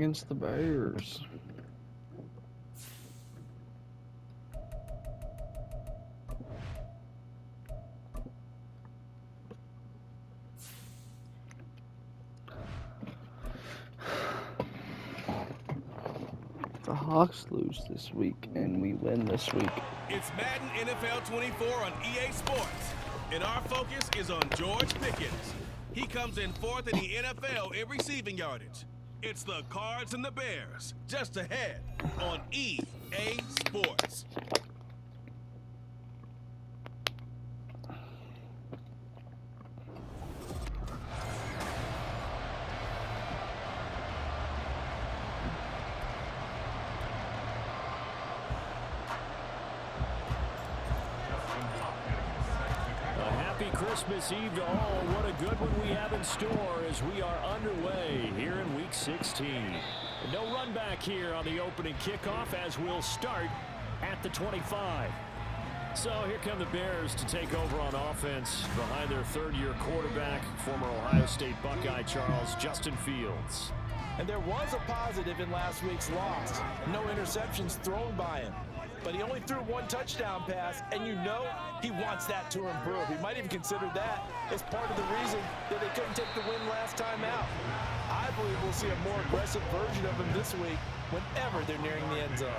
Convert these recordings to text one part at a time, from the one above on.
against the Bears. The Hawks lose this week, and we win this week. It's Madden NFL 24 on EA Sports, and our focus is on George Pickens. He comes in fourth in the NFL in receiving yardage. It's the Cards and the Bears, just ahead on EA Sports. Christmas Eve to all. What a good one we have in store as we are underway here in Week 16. No run back here on the opening kickoff as we'll start at the 25. So here come the Bears to take over on offense behind their third-year quarterback, former Ohio State Buckeye Charles Justin Fields. And there was a positive in last week's loss. No interceptions thrown by him. But he only threw one touchdown pass, and you know he wants that to improve. He might even consider that as part of the reason that they couldn't take the win last time out. I believe we'll see a more aggressive version of him this week whenever they're nearing the end zone.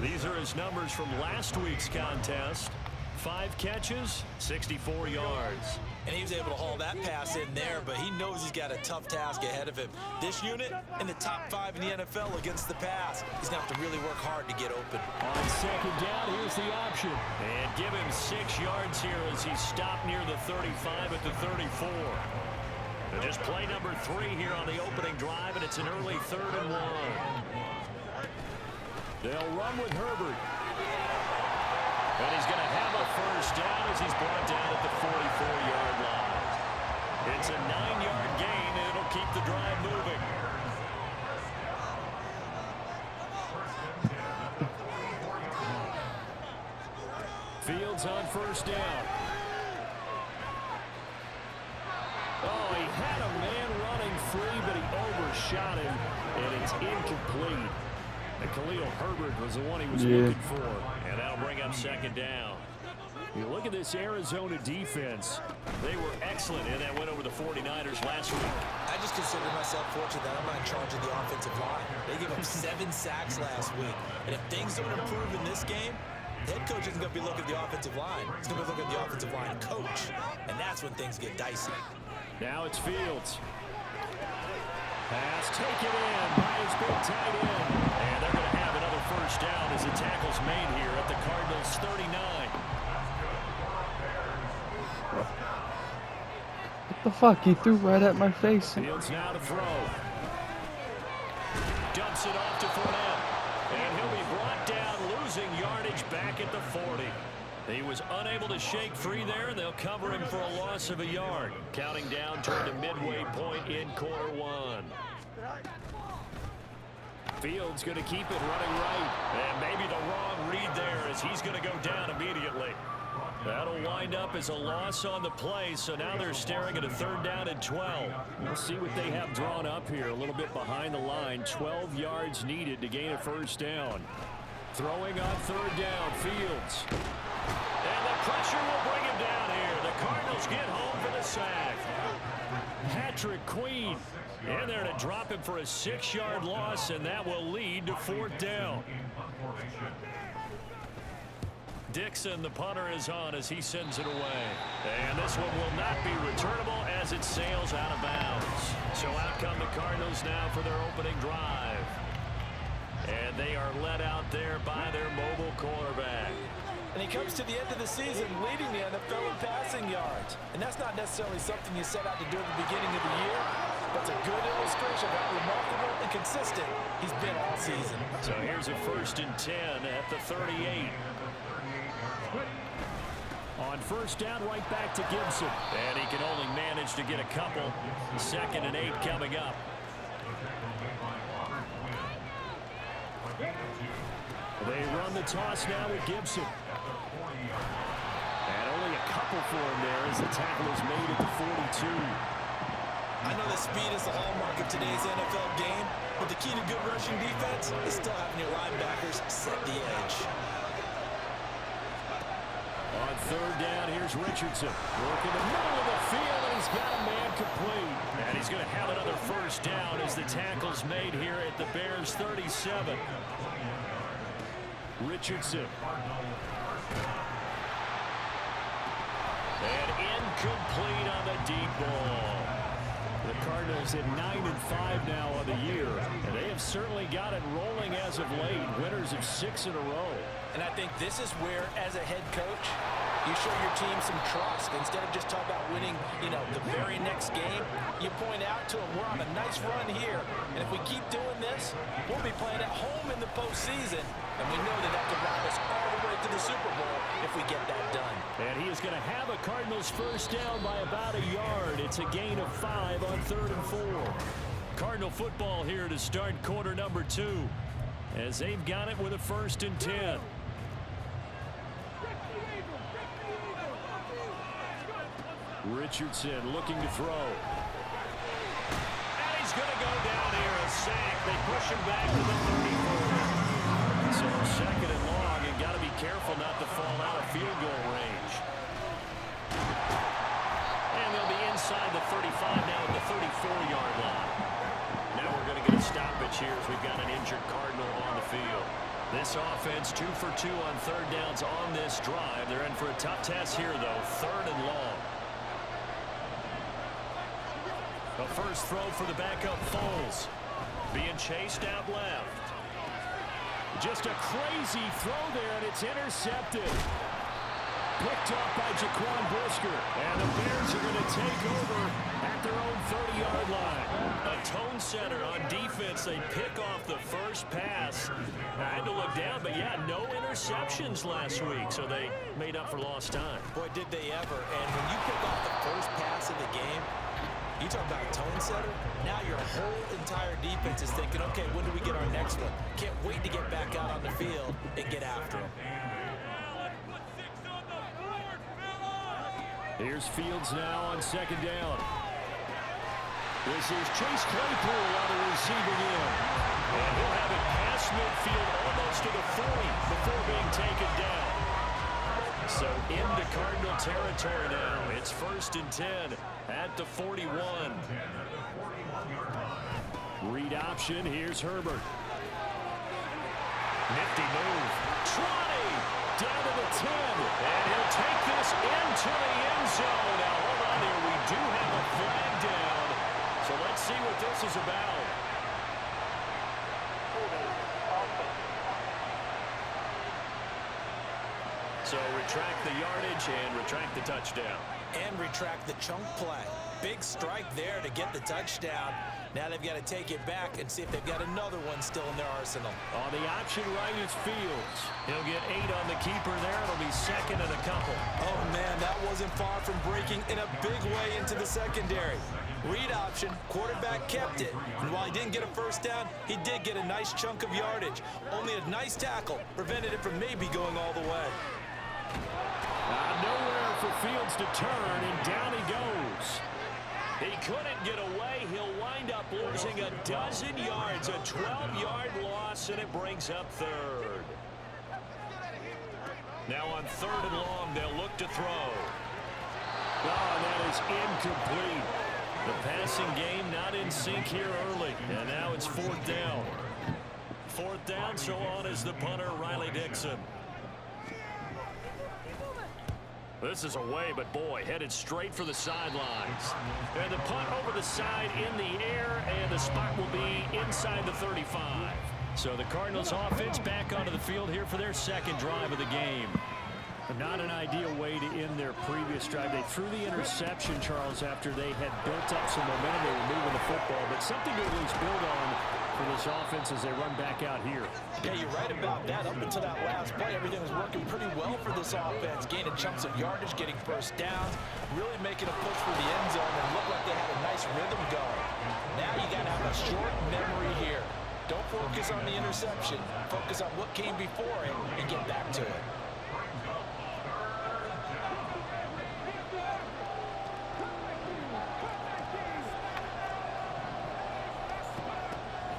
These are his numbers from last week's contest. 5 catches, 64 yards. And he was able to haul that pass in there, but he knows he's got a tough task ahead of him. This unit in the top 5 in the NFL against the pass. He's going to have to really work hard to get open. On second down, here's the option. And give him 6 yards here as he stopped near the 35 at the 34. And just play number 3 here on the opening drive, and it's an early 3rd and 1. They'll run with Herbert. And he's going to have a first down as he's brought down at the 44-yard line. It's a 9-yard gain, and it'll keep the drive moving. Fields on first down. Oh, he had a man running free, but he overshot him, and it's incomplete. And Khalil Herbert was the one he was looking for. And that'll bring up second down. You look at this Arizona defense. They were excellent in that win over the 49ers last week. I just consider myself fortunate that I'm not in charge of the offensive line. They gave up 7 sacks last week. And if things don't improve in this game, the head coach isn't going to be looking at the offensive line. He's going to be looking at the offensive line coach. And that's when things get dicey. Now it's Fields. Pass taken in by his big tight end. And they're going to have another first down as the tackle's made here at the Cardinals' 39. What the fuck? He threw right at my face. Fields now to throw. Dumps it off to Fournette. And he'll be brought down, losing yardage back at the 40. He was unable to shake free there, and they'll cover him for a loss of a yard. Counting down toward the midway point in quarter 1. Fields going to keep it running right. And maybe the wrong read there as he's going to go down immediately. That'll wind up as a loss on the play, so now they're staring at a 3rd down and 12. We'll see what they have drawn up here, a little bit behind the line. 12 yards needed to gain a first down. Throwing on 3rd down, Fields. And the pressure will bring him down here. The Cardinals get home for the sack. Patrick Queen in there to drop him for a 6-yard loss, and that will lead to 4th down. Dixon, the punter, is on as he sends it away. And this one will not be returnable as it sails out of bounds. So out come the Cardinals now for their opening drive. And they are led out there by their mobile quarterback. And he comes to the end of the season leading the NFL in passing yards. And that's not necessarily something you set out to do at the beginning of the year, but it's a good illustration of how remarkable and consistent he's been all season. So here's a 1st and 10 at the 38. On first down, right back to Gibson. And he can only manage to get a couple. 2nd and 8 coming up. They run the toss now with Gibson. And only a couple for him there as the tackle is made at the 42. I know that speed is the hallmark of today's NFL game, but the key to good rushing defense is still having your linebackers set the edge. On third down, here's Richardson. Working the middle of the field, and he's got a man complete. And he's going to have another first down as the tackle's made here at the Bears' 37. Richardson. And incomplete on the deep ball. The Cardinals at 9-5 now on the year, and they have certainly got it rolling as of late. Winners of 6 in a row. And I think this is where, as a head coach, you show your team some trust. Instead of just talking about winning, the very next game, you point out to them, we're on a nice run here. And if we keep doing this, we'll be playing at home in the postseason. And we know that to ride us all the way to the Super Bowl if we get that done. And he is going to have a Cardinals first down by about a yard. It's a gain of 5 on 3rd and 4. Cardinal football here to start quarter number 2, as they've got it with a 1st and 10. Richardson looking to throw. And he's going to go down here, a sack. They push him back to the 34. So 2nd and long, and got to be careful not to fall out of field goal range. And they'll be inside the 35 now at the 34-yard line. Now we're going to get a stoppage here as we've got an injured Cardinal on the field. This offense 2 for 2 on 3rd downs on this drive. They're in for a tough test here, though. 3rd and long. A first throw for the backup Foles. Being chased out left. Just a crazy throw there, and it's intercepted. Picked off by Jaquan Brisker. And the Bears are going to take over at their own 30-yard line. A tone setter on defense. They pick off the first pass. I had to look down, but yeah, no interceptions last week, so they made up for lost time. Boy, did they ever. And when you pick off the first pass of the game, you talk about a tone setter. Now your whole entire defense is thinking, okay, when do we get our next one? Can't wait to get back out on the field and get after them. Here's Fields now on 2nd down. This is Chase Claypool on the receiving end. And he'll have it past midfield almost to the 40 before being taken down. So into Cardinal territory now. It's 1st and 10 at the 41. Read option. Here's Herbert. Nifty move. Trotty down to the 10. And he'll take this into the end zone. Now hold on here. We do have a flag down. So let's see what this is about. So retract the yardage and retract the touchdown. And retract the chunk play. Big strike there to get the touchdown. Now they've got to take it back and see if they've got another one still in their arsenal. On the option right is Fields. He'll get 8 on the keeper there. It'll be 2nd and a couple. Oh, man, that wasn't far from breaking in a big way into the secondary. Read option, quarterback kept it. And while he didn't get a first down, he did get a nice chunk of yardage. Only a nice tackle prevented it from maybe going all the way. Nowhere for Fields to turn, and down he goes. He couldn't get away. He'll wind up losing a dozen yards, a 12-yard loss, and it brings up 3rd. Now on 3rd and long, they'll look to throw. Oh, that is incomplete. The passing game not in sync here early, and now it's 4th down. 4th down, so on is the punter, Riley Dixon. This is away, but boy, headed straight for the sidelines. And the punt over the side in the air, and the spot will be inside the 35. So the Cardinals offense back onto the field here for their 2nd drive of the game. Not an ideal way to end their previous drive. They threw the interception, Charles, after they had built up some momentum. They were moving the football, but something to at least build on for this offense as they run back out here. Yeah, you're right about that. Up until that last play, everything was working pretty well for this offense. Gaining chunks of yardage, getting first downs, really making a push for the end zone, and looked like they had a nice rhythm going. Now you got to have a short memory here. Don't focus on the interception. Focus on what came before it and get back to it.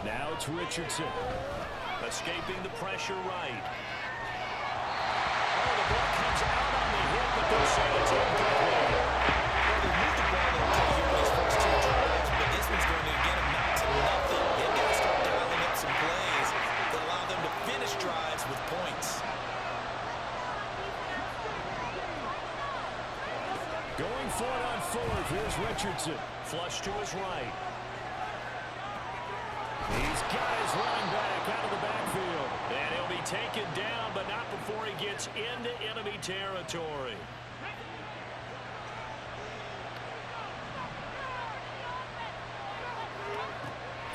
Now it's Richardson. Escaping the pressure right. Oh, the ball comes out on the hit, but they'll say it's incomplete. Well, they moved the ball okay here in these first two drives, but this one's going to again amount to nothing. They've got to start dialing up some plays that allow them to finish drives with points. Going for it on fourth. Here's Richardson. Flush to his right. He's got his running back out of the backfield. And he'll be taken down, but not before he gets into enemy territory.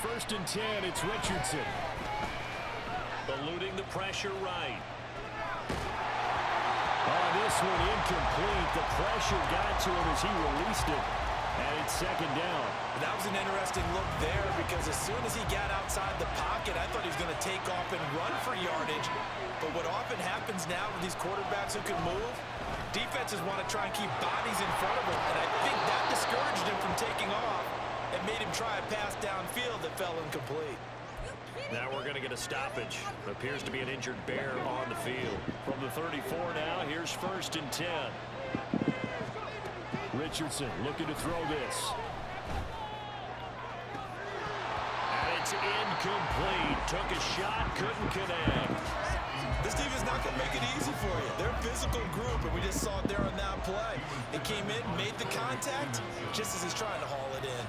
First and 10, it's Richardson. Eluding the pressure right. Oh, this one incomplete. The pressure got to him as he released it. And it's second down. That was an interesting look there because as soon as he got outside the pocket, I thought he was going to take off and run for yardage. But what often happens now with these quarterbacks who can move, defenses want to try and keep bodies in front of him. And I think that discouraged him from taking off and made him try a pass downfield that fell incomplete. Now we're going to get a stoppage. Appears to be an injured Bear on the field. From the 34 now, here's first and 10. Richardson looking to throw this. And it's incomplete. Took a shot, couldn't connect. This team is not going to make it easy for you. They're a physical group, and we just saw it there on that play. It came in, made the contact, just as he's trying to haul it in.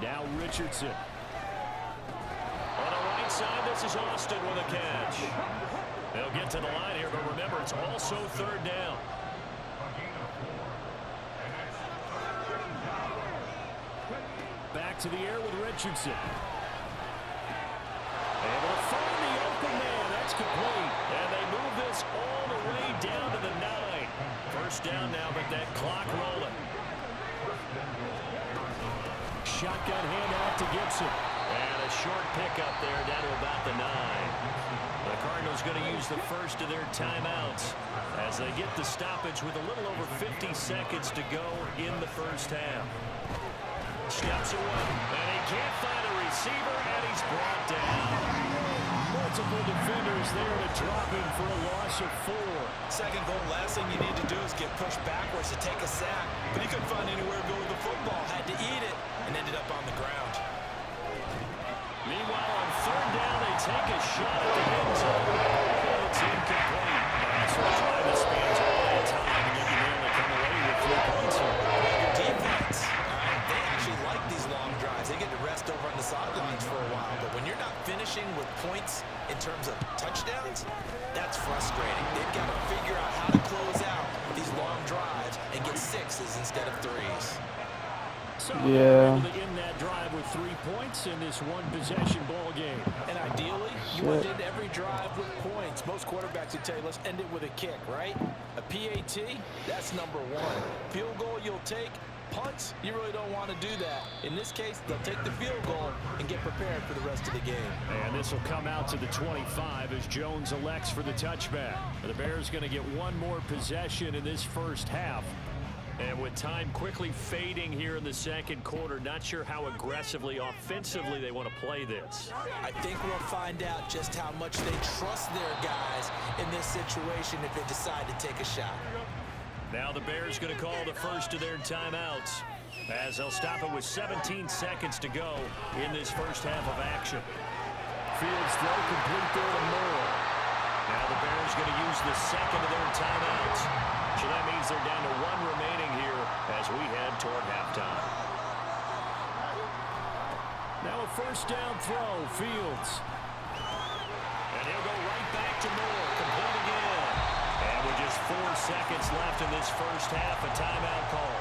Now Richardson. On the right side, this is Austin with a catch. They'll get to the line here, but remember, it's also third down. Back to the air with Richardson. Able to find the open man. That's complete. And they move this all the way down to the 9. First down now, but that clock rolling. Shotgun handoff to Gibson. And a short pickup there down to about the 9. The Cardinals going to use the first of their timeouts as they get the stoppage with a little over 50 seconds to go in the first half. Steps away, and he can't find a receiver, and he's brought down. Multiple defenders there to drop him for a loss of 4. Second goal, last thing you need to do is get pushed backwards to take a sack. But he couldn't find anywhere to go with the football, had to eat it, and ended up on the ground. Meanwhile, on third down, they take a shot at the end zone. And it's incomplete. That's what's why this spans all that time, and you can only come away with 3 points here. Your defense, they actually like these long drives. They get to rest over on the sidelines for a while. But when you're not finishing with points in terms of touchdowns, that's frustrating. They've got to figure out how to close out these long drives and get 6s instead of 3s. So Yeah. able to end that drive with 3 points in this one-possession ball game. And ideally, you want to end every drive with points. Most quarterbacks would tell you, let's end it with a kick, right? A PAT, that's number 1. Field goal, you'll take. Punts, you really don't want to do that. In this case, they'll take the field goal and get prepared for the rest of the game. And this will come out to the 25 as Jones elects for the touchback. The Bears going to get one more possession in this first half. And with time quickly fading here in the second quarter, not sure how aggressively, offensively they want to play this. I think we'll find out just how much they trust their guys in this situation if they decide to take a shot. Now the Bears going to call the first of their timeouts as they'll stop it with 17 seconds to go in this first half of action. Fields throw complete there to Moore. Now the Bears going to use the second of their timeouts. So that means they're down to 1 remaining here as we head toward halftime. Now a first down throw, Fields. And he'll go right back to Moore, complete again. And with just 4 seconds left in this first half, a timeout call.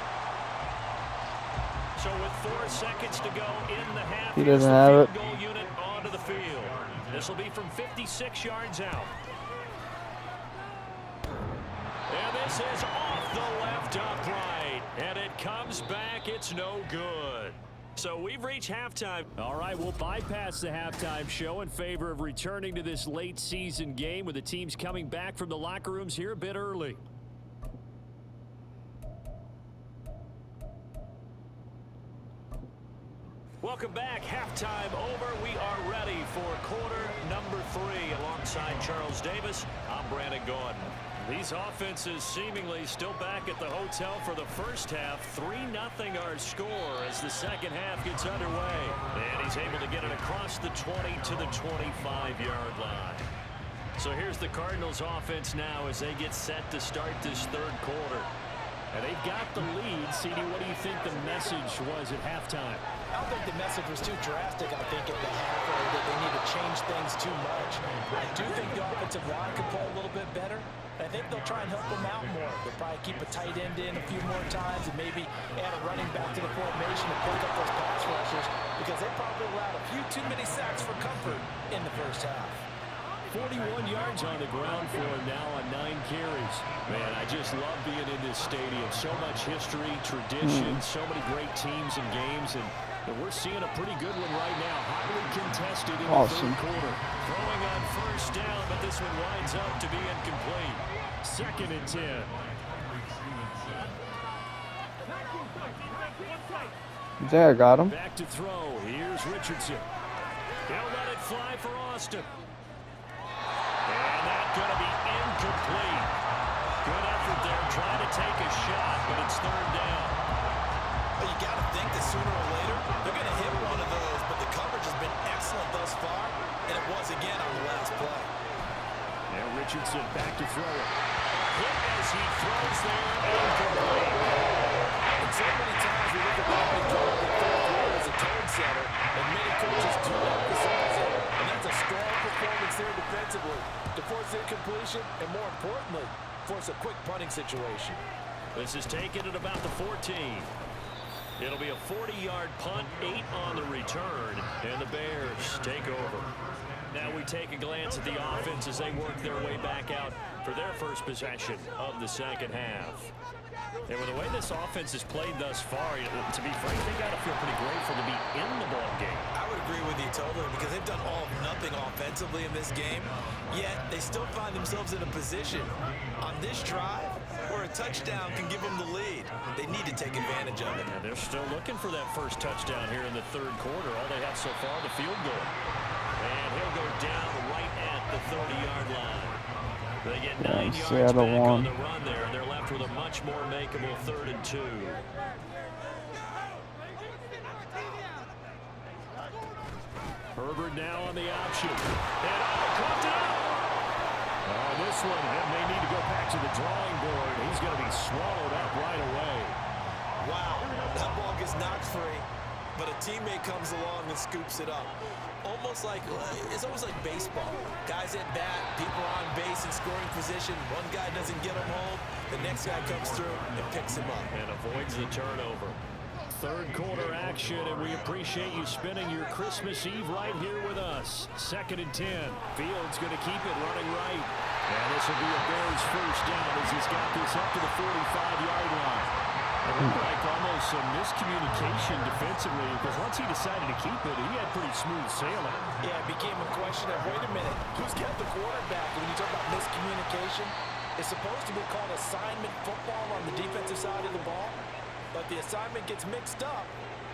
So with 4 seconds to go in the half, He here's doesn't the have field it. goal unit onto the field. This will be from 56 yards out. And this is off the left upright. And it comes back. It's no good. So we've reached halftime. All right, we'll bypass the halftime show in favor of returning to this late season game with the teams coming back from the locker rooms here a bit early. Welcome back. Halftime over. We are ready for quarter number 3. Alongside Charles Davis, I'm Brandon Gaudin. These offenses seemingly still back at the hotel for the first half. 3-0 our score as the second half gets underway. And he's able to get it across the 20 to the 25-yard line. So here's the Cardinals offense now as they get set to start this third quarter. And they've got the lead. CD, what do you think the message was at halftime? I don't think the message was too drastic, I think, at the half, or that they need to change things too much. I do think the offensive line could play a little bit better. I think they'll try and help them out more. They'll probably keep a tight end in a few more times and maybe add a running back to the formation to pick up those pass rushers because they probably allowed a few too many sacks for comfort in the first half. 41 yards on the ground for him now on 9 carries. Man, I just love being in this stadium. So much history, tradition, so many great teams and games, and we're seeing a pretty good one right now. Highly contested in the third quarter. Throwing on first down, but this one winds up to be incomplete. 2nd and 10. There, got him. Back to throw. Here's Richardson. He'll let it fly for Austin. And that's going to be incomplete. Good effort there, trying to take a shot, but it's third down. Well, you got to think that sooner or later they're going to hit one of those, but the coverage has been excellent thus far, and it was again on the last play. Now Richardson back to throw it. Hit as he throws there, incomplete. And so many times we look at that control of the third quarter as a tone setter, and many coaches do emphasize it, and that's a strong performance there defensively to force incompletion and, more importantly, force a quick punting situation. This is taken at about the 14. It'll be a 40-yard punt, 8 on the return, and the Bears take over. Now we take a glance at the offense as they work their way back out for their first possession of the second half. And with the way this offense has played thus far, to be frank, they got to feel pretty grateful to be in the ball game. I would agree with you totally because they've done all of nothing offensively in this game, yet they still find themselves in a position on this drive where a touchdown can give them the lead. They need to take advantage of it. And they're still looking for that first touchdown here in the third quarter. All they have so far, the field goal. And he'll go down right at the 30-yard line. They get 9 yards back on the run there, and they're left with a much more makeable 3rd and 2. Herbert now on the option. And caught it out. This one may need to go back to the drawing board. He's going to be swallowed up right away. Wow, that ball gets knocked free, but a teammate comes along and scoops it up. It's almost like baseball. Guys at bat, people are on base in scoring position. One guy doesn't get him home. The next guy comes through and picks him up. And avoids the turnover. Third quarter action, and we appreciate you spending your Christmas Eve right here with us. 2nd and 10. Fields going to keep it running right. And this will be a Bears first down as he's got this up to the 45-yard line. It looked like almost some miscommunication defensively because once he decided to keep it, he had pretty smooth sailing. Yeah, it became a question of, wait a minute, who's got the quarterback? When you talk about miscommunication, it's supposed to be called assignment football on the defensive side of the ball, but the assignment gets mixed up.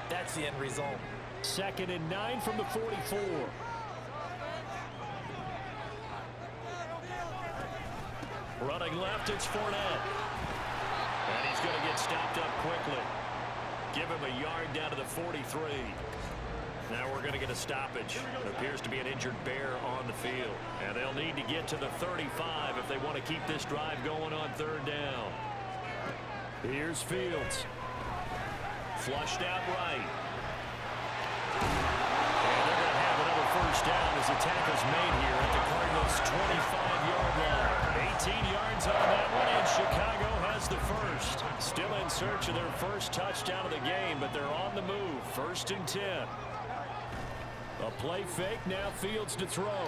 That's the end result. 2nd and 9 from the 44. Running left, it's Fournette. And he's going to get stopped up quickly. Give him a yard down to the 43. Now we're going to get a stoppage. It appears to be an injured Bear on the field. And they'll need to get to the 35 if they want to keep this drive going on 3rd down. Here's Fields. Flushed out right. And they're going to have another first down as the tackle's made here at the Cardinals' 25-yard line. 18 yards on that one, and Chicago has the first. Still in search of their first touchdown of the game, but they're on the move. 1st and 10. A play fake, now Fields to throw.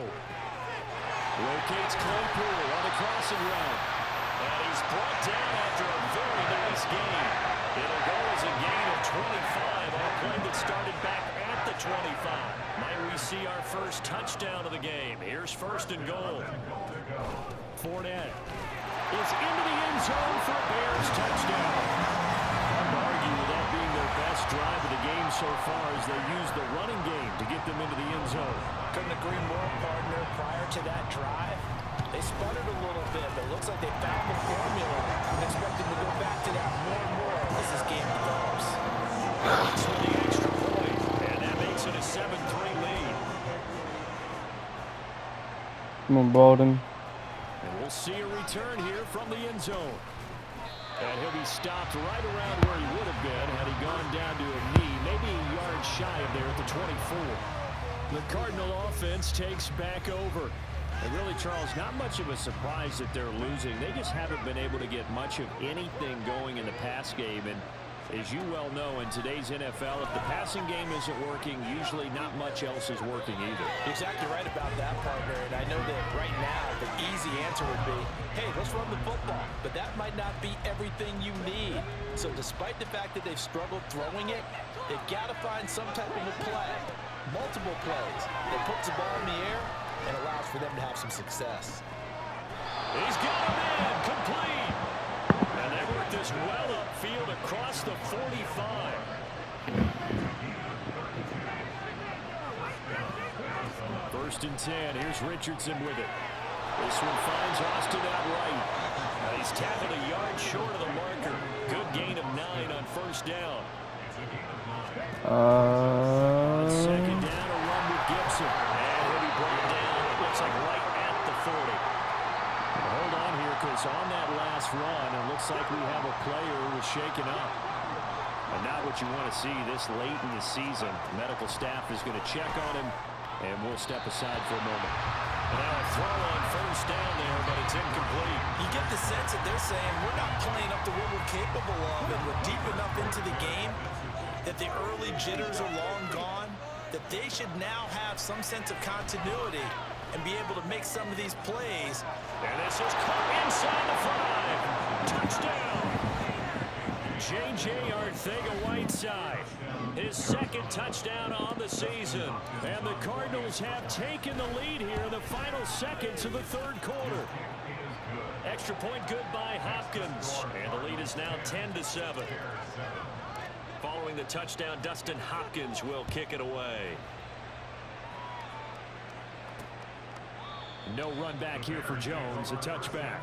Rotates Claypool on the crossing route. And he's brought down after a very nice gain. It'll go as a gain of 25 on a play that started back at the 25. Might we see our first touchdown of the game? Here's 1st and goal. Fournette is into the end zone for a Bears touchdown. Hard to argue with that being their best drive of the game so far as they use the running game to get them into the end zone. Couldn't agree more, partner. Prior to that drive, they sputtered a little bit, but it looks like they found the formula. I'm expecting to go back to that more and more as this game develops. So the extra point, and that makes it a 7-3 lead. Come on, Baldwin. And we'll see a return here from the end zone. And he'll be stopped right around where he would have been had he gone down to a knee, maybe a yard shy of there at the 24. The Cardinal offense takes back over. And really, Charles, not much of a surprise that they're losing. They just haven't been able to get much of anything going in the pass game. And as you well know, in today's NFL, if the passing game isn't working, usually not much else is working either. You're exactly right about that, partner. And I know that right now the easy answer would be, hey, let's run the football. But that might not be everything you need. So despite the fact that they've struggled throwing it, they've got to find some type of a play, multiple plays that puts the ball in the air and allows for them to have some success. He's got a man complete. And they work this well upfield across the 45. First and 10. Here's Richardson with it. This one finds Austin outright. He's tackled a yard short of the marker. Good gain of 9 on first down. On second down, a run with Gibson. And he'll be brought down. It looks like right at the 40. Hold on here, because on that last run, it looks like we have a player who was shaken up. And not what you want to see this late in the season. Medical staff is going to check on him, and we'll step aside for a moment. And now a throw on first down there, but it's incomplete. You get the sense that they're saying we're not playing up to what we're capable of, and we're deep enough into the game that the early jitters are long gone, that they should now have some sense of continuity and be able to make some of these plays. And this is caught inside the 5. Touchdown. J.J. Arcega-Whiteside. His second touchdown on the season. And the Cardinals have taken the lead here in the final seconds of the third quarter. Extra point good by Hopkins. And the lead is now 10-7. Following the touchdown, Dustin Hopkins will kick it away. No run back here for Jones, a touchback.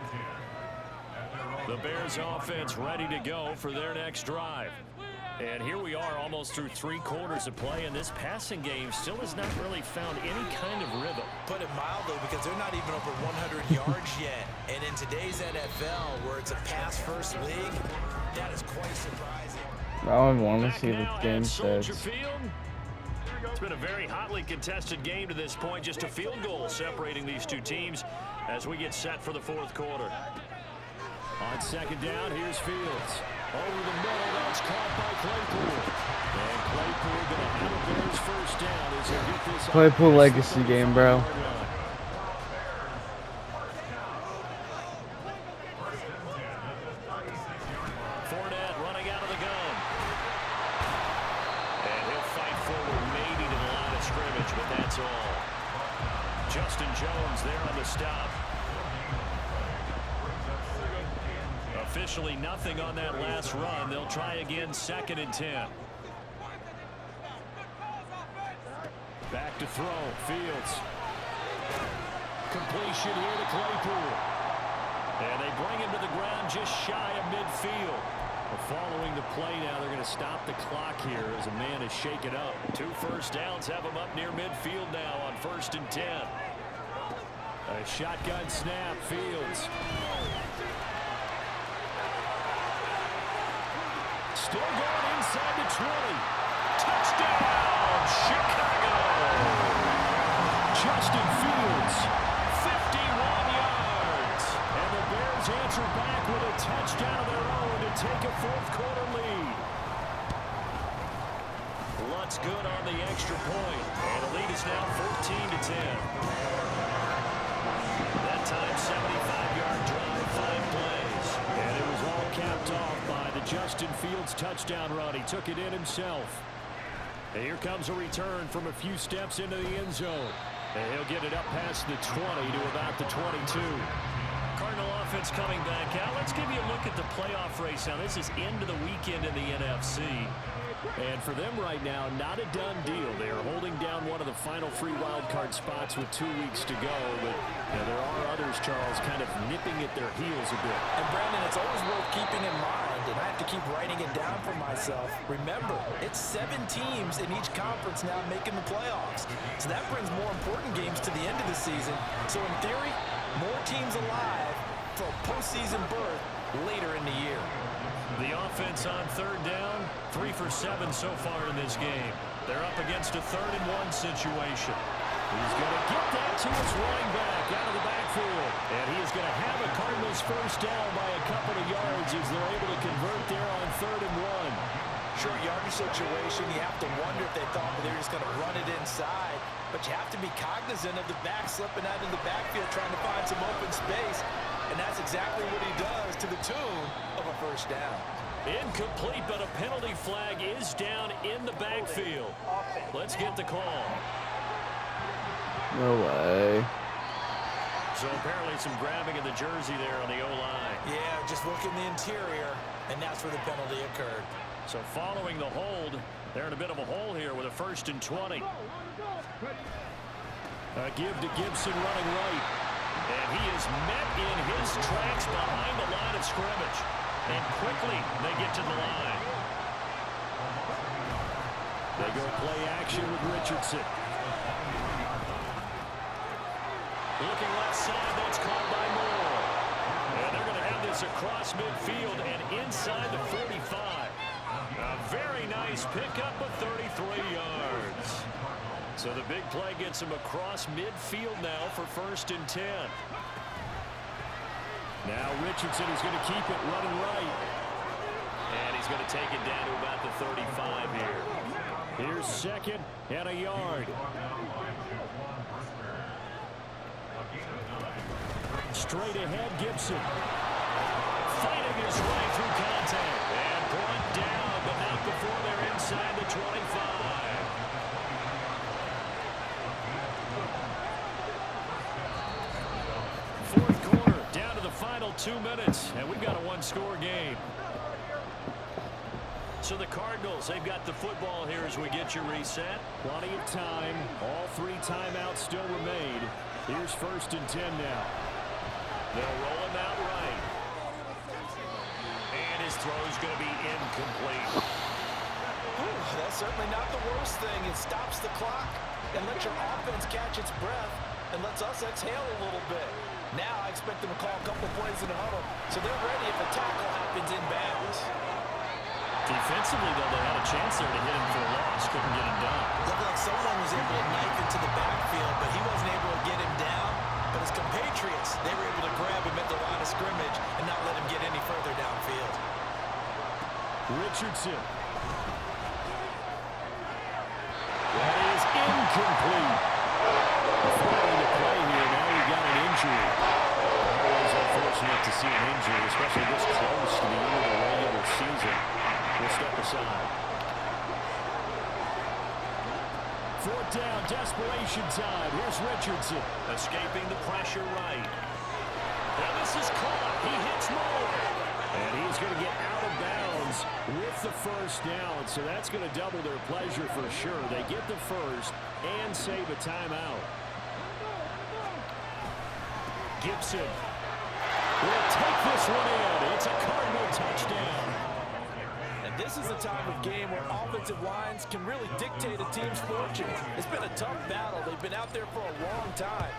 The Bears offense ready to go for their next drive. And here we are almost through 3 quarters of play, and this passing game still has not really found any kind of rhythm. Put it mildly, because they're not even over 100 yards yet. And in today's NFL, where it's a pass-first league, that is quite surprising. I want to see what the game says. It's been a very hotly contested game to this point. Just a field goal separating these two teams as we get set for the fourth quarter. On second down, here's Fields. Over the middle, that's caught by Claypool. And Claypool going to have a Bears first down as they get this. Claypool legacy game, bro. Fournette running out of the gun. And he'll fight forward maybe to the line of scrimmage, but that's all. Justin Jones there on the stop. Officially nothing on that last run. They'll try again, second and 10. Back to throw. Fields. Completion here to Claypool. And they bring him to the ground just shy of midfield. Following the play now, they're going to stop the clock here as a man is shaken up. 2 first downs have him up near midfield now on first and 10. A shotgun snap. Fields. Still going inside the 20. Touchdown, Chicago. Justin Fields, 51 yards. And the Bears answer back with a touchdown of their own to take a fourth quarter lead. Lutz good on the extra point. And the lead is now 14-10. That time, 75-yard drive, 5 plays. And it was all capped off by the Justin Fields touchdown run. He took it in himself. And here comes a return from a few steps into the end zone. And he'll get it up past the 20 to about the 22. Cardinal offense coming back out. Let's give you a look at the playoff race now. This is into the weekend in the NFC. And for them right now, not a done deal. They are holding down one of the final 3 wild card spots with 2 weeks to go. But there are others, Charles, kind of nipping at their heels a bit. And Brandon, it's always worth keeping in mind, and I have to keep writing it down for myself. Remember, it's 7 teams in each conference now making the playoffs. So that brings more important games to the end of the season. So in theory, more teams alive for a postseason berth later in the year. The offense on 3rd down, 3 for 7 so far in this game. They're up against a 3rd and 1 situation. He's going to get that to his running back out of the backfield. And he is going to have a Cardinals first down by a couple of yards as they're able to convert there on 3rd and 1. Short yardage situation, you have to wonder if they thought they were just going to run it inside. But you have to be cognizant of the back slipping out of the backfield trying to find some open space. And that's exactly what he does to the tune of a first down. Incomplete, but a penalty flag is down in the backfield. Let's get the call. No way. So apparently some grabbing of the jersey there on the O-line. Yeah, just look in the interior, and that's where the penalty occurred. So following the hold, they're in a bit of a hole here with a 1st and 20. A give to Gibson running right. And he is met in his tracks behind the line of scrimmage. And quickly they get to the line. They go play action with Richardson. Looking left side, that's caught by Moore. And they're going to have this across midfield and inside the 45. A very nice pickup of 33 yards. So the big play gets him across midfield now for 1st and 10. Now Richardson is going to keep it running right. And he's going to take it down to about the 35 here. Here's 2nd and a yard. Straight ahead, Gibson. Fighting his way through contact. And brought down, but not before they're inside the 25. 4th quarter, down to the final 2 minutes, and we've got a 1-score game. So the Cardinals, they've got the football here as we get you reset. Plenty of time. All 3 timeouts still remain. Here's 1st and 10 now. They'll roll him out right. And his throw's going to be incomplete. That's certainly not the worst thing. It stops the clock and lets your offense catch its breath and lets us exhale a little bit. Now I expect them to call a couple plays in the huddle, so they're ready if a tackle happens in bounds. Defensively, though, they had a chance there to hit him for a loss. Couldn't get him done. Looked like someone was able to knife into the backfield, but he wasn't able to get him down. But his compatriots, they were able to grab him at the line of scrimmage and not let him get any further downfield. Richardson. That is incomplete. Following the play here, now we got an injury. Always unfortunate to see an injury, especially this close to the end of the regular season. We'll step aside. 4th down, desperation time. Here's Richardson. Escaping the pressure right. Now this is caught. He hits Moore. And he's going to get out of bounds with the 1st down. So that's going to double their pleasure for sure. They get the 1st and save a timeout. Gibson will take this one in. It's a Cardinal touchdown. And this is the time of game where offensive lines can really dictate a team's fortune. It's been a tough battle. They've been out there for a long time.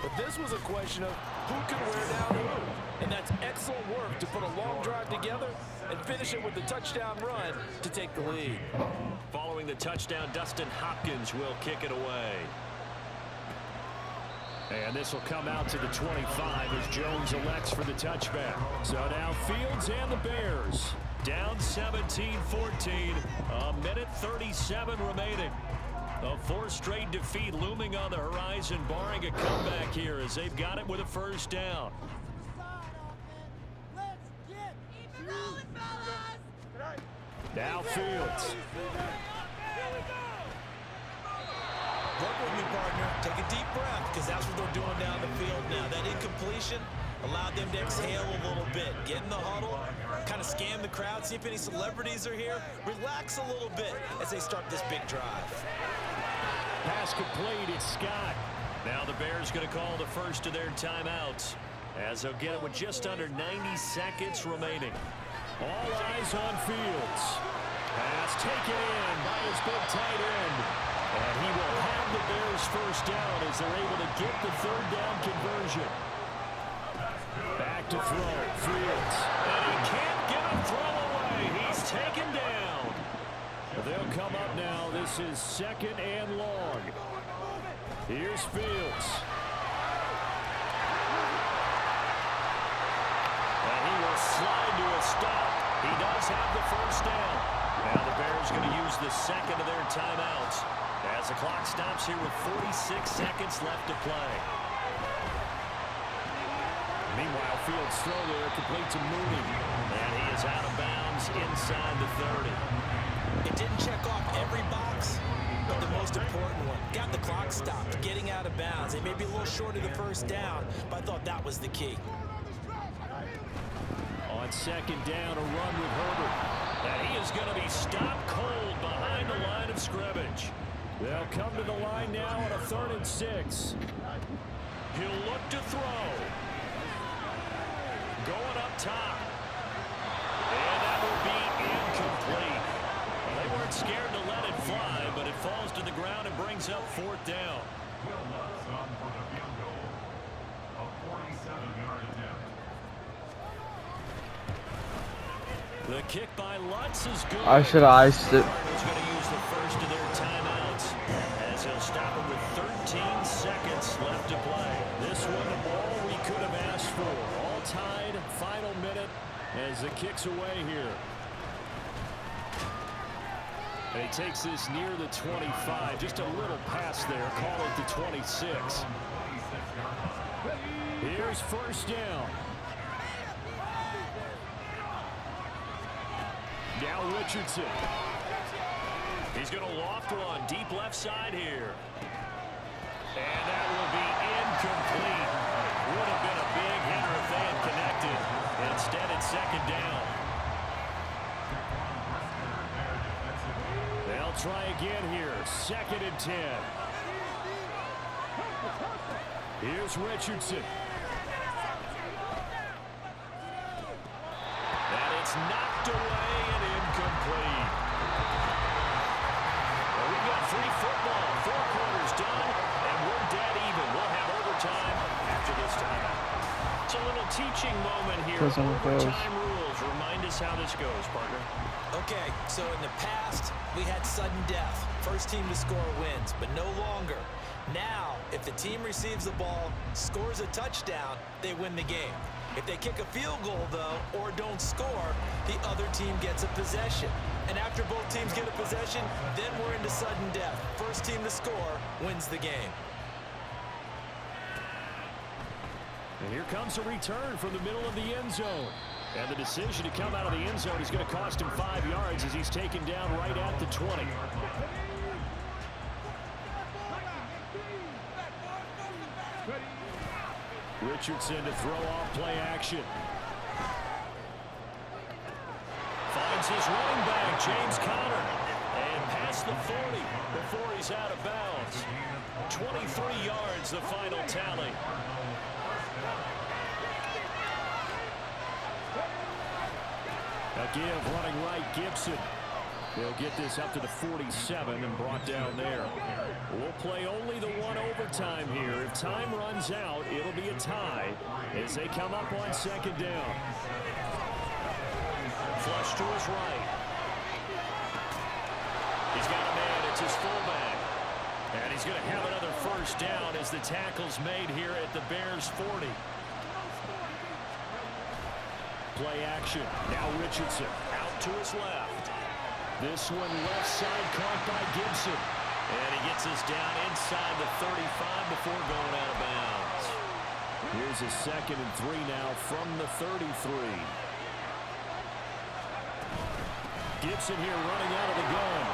But this was a question of who can wear down who. And that's excellent work to put a long drive together and finish it with a touchdown run to take the lead. Following the touchdown, Dustin Hopkins will kick it away. And this will come out to the 25 as Jones elects for the touchback. So now Fields and the Bears down 17-14. A minute 37 remaining. A 4th straight defeat looming on the horizon, barring a comeback here as they've got it with a 1st down. Now Fields. Work with me, partner. Take a deep breath, because that's what they're doing down the field now. That incompletion, Allowed them to exhale a little bit. Get in the huddle, kind of scan the crowd, see if any celebrities are here. Relax a little bit as they start this big drive. Pass complete, it's Scott. Now the Bears going to call the first of their timeouts, as they'll get it with just under 90 seconds remaining. All eyes on Fields. Pass taken in by his big tight end. And he will have the Bears first down as they're able to get the third down conversion. Back to throw, Fields. And he can't get a throw away. He's taken down. They'll come up now. This is 2nd and long. Here's Fields. And he will slide to a stop. He does have the first down. Now the Bears going to use the second of their timeouts as the clock stops here with 46 seconds left to play. Meanwhile, Fields' throw there complete to Mooney. And he is out of bounds inside the 30. It didn't check off every box, but the most important one. Got the clock stopped, getting out of bounds. They may be a little short of the first down, but I thought that was the key. On 2nd down, a run with Herbert. And he is going to be stopped cold behind the line of scrimmage. They'll come to the line now on a 3rd and 6. He'll look to throw. Going up top. And that will be incomplete. Well, they weren't scared to let it fly, but it falls to the ground and brings up 4th down. The kick by Lutz is good. I should have iced it. Cardinals going to use the first of their timeouts as he'll stop it with 13 seconds left to play. This one the ball we could have asked for. All tied, final minute as the kick's away here. And he takes this near the 25, just a little past there. Call it the 26. Here's first down. Now Richardson. He's going to loft one deep left side here. And that will be incomplete. Would have been a big hitter if they had connected. Instead, it's 2nd down. They'll try again here. 2nd and 10. Here's Richardson. And it's knocked away and incomplete. Well, we've got free football. 4 quarters done, and we're dead even. We'll have overtime after this timeout. It's a little teaching moment here. Overtime rules. Remind us how this goes, partner. Okay, so in the past, we had sudden death. First team to score wins, but no longer. Now, if the team receives the ball, scores a touchdown, they win the game. If they kick a field goal, though, or don't score, the other team gets a possession. And after both teams get a possession, then we're into sudden death. First team to score wins the game. And here comes a return from the middle of the end zone. And the decision to come out of the end zone is going to cost him 5 yards as he's taken down right at the 20. Richardson to throw off play action. Finds his running back, James Conner. And past the 40 before he's out of bounds. 23 yards, the final tally. A give running right, Gibson. They'll get this up to the 47 and brought down there. We'll play only the one overtime here. If time runs out, it'll be a tie as they come up on 2nd down. Flush to his right. He's got a man. It's his fullback. And he's going to have another first down as the tackle's made here at the Bears 40. Play action. Now Richardson out to his left. This one left side caught by Gibson. And he gets us down inside the 35 before going out of bounds. Here's a 2nd and 3 now from the 33. Gibson here running out of the gun.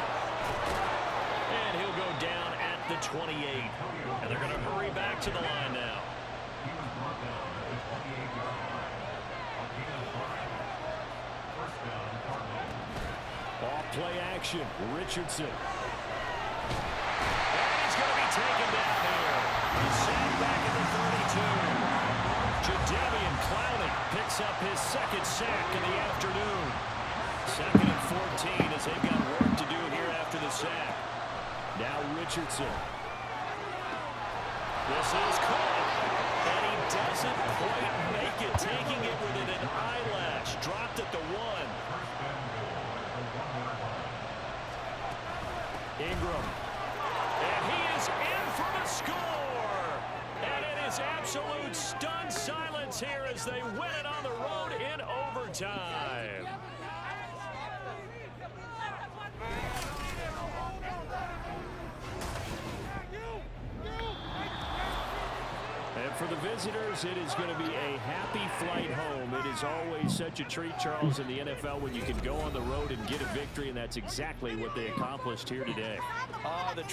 And he'll go down at the 28. And they're going to hurry back to the line now. Play action. Richardson. And he's going to be taken down here. He's sent back at the 32. Jadeveon Clowney picks up his second sack of the afternoon. 2nd and 14 as they've got work to do here after the sack. Now Richardson. This is caught. And he doesn't quite make it, taking it within an eyelash. Dropped at the 1. Ingram. And he is in for the score. And it is absolute stunned silence here as they win it on the road in overtime. And for the visitors, it is going to be a happy flight home. It is always such a treat, Charles, in the NFL when you can go on the road and get a victory, and that's exactly what they accomplished here today. The